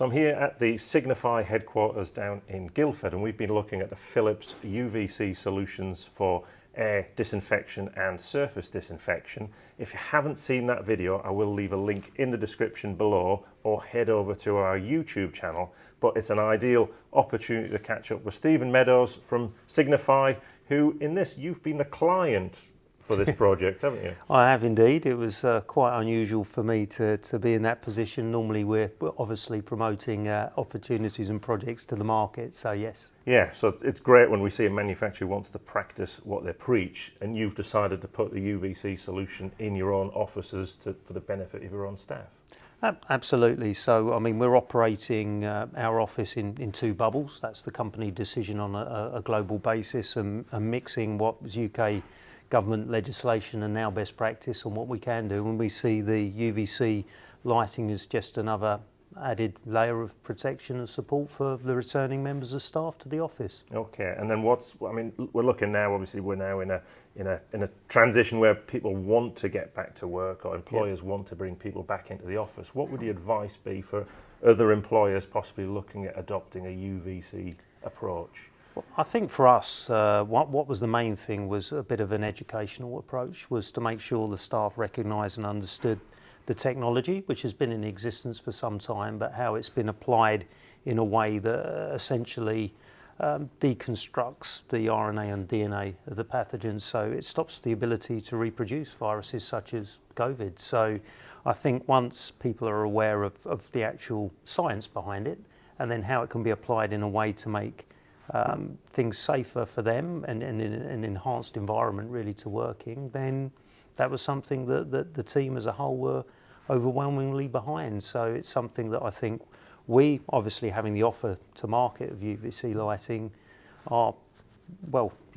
So I'm here at the Signify headquarters down in Guildford, and we've been looking at the Philips UVC solutions for air disinfection and surface disinfection. If you haven't seen that video, I will leave a link in the description below, or head over to our YouTube channel. But it's an ideal opportunity to catch up with Stephen Meadows from Signify, who in this, you've been the client for this project, haven't you? I have indeed. It was quite unusual for me to be in that position. Normally we're obviously promoting opportunities and projects to the market, so yes. Yeah, so it's great when we see a manufacturer who wants to practice what they preach, and you've decided to put the UVC solution in your own offices for the benefit of your own staff. Absolutely. So, I mean, we're operating our office in two bubbles. That's the company decision on a global basis, and mixing what was UK government legislation and now best practice on what we can do. When we see the UVC lighting as just another added layer of protection and support for the returning members of staff to the office. Okay, and then we're looking now, obviously we're now in a transition where people want to get back to work, or employers want to bring people back into the office. What would the advice be for other employers possibly looking at adopting a UVC approach? Well, I think for us, what was the main thing was a bit of an educational approach, was to make sure the staff recognised and understood the technology, which has been in existence for some time, but how it's been applied in a way that essentially deconstructs the RNA and DNA of the pathogens, so it stops the ability to reproduce viruses such as COVID. So I think once people are aware of the actual science behind it, and then how it can be applied in a way to make things safer for them and in an enhanced environment really to working, then that was something that the team as a whole were overwhelmingly behind. So it's something that I think we, obviously having the offer to market of UVC lighting,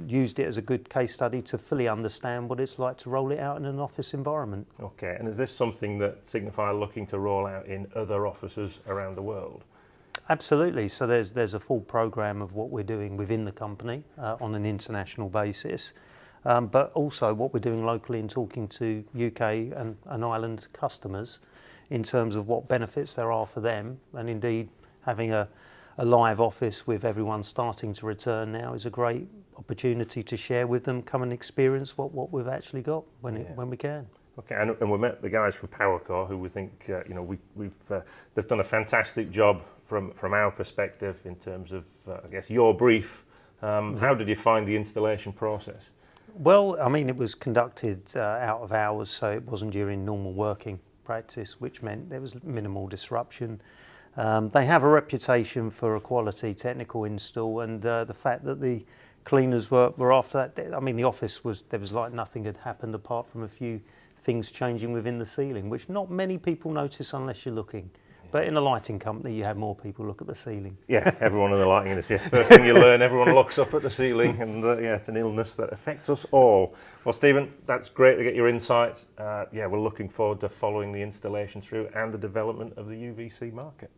used it as a good case study to fully understand what it's like to roll it out in an office environment. Okay, and is this something that Signify are looking to roll out in other offices around the world? Absolutely. So there's a full program of what we're doing within the company on an international basis, but also what we're doing locally in talking to UK and Ireland customers in terms of what benefits there are for them, and indeed having a live office with everyone starting to return now is a great opportunity to share with them, come and experience what we've actually got when we can. Okay, and we met the guys from Powercor, who we think they've done a fantastic job from our perspective in terms of I guess your brief. How did you find the installation process? Well, I mean, it was conducted out of hours, so it wasn't during normal working practice, which meant there was minimal disruption. They have a reputation for a quality technical install, and the fact that the cleaners were after that, I mean, the office there was like nothing had happened apart from a few things changing within the ceiling, which not many people notice unless you're looking. But in a lighting company, you have more people look at the ceiling. Yeah, everyone in the lighting industry. First thing you learn, everyone looks up at the ceiling, and it's an illness that affects us all. Well, Stephen, that's great to get your insight. We're looking forward to following the installation through and the development of the UVC market.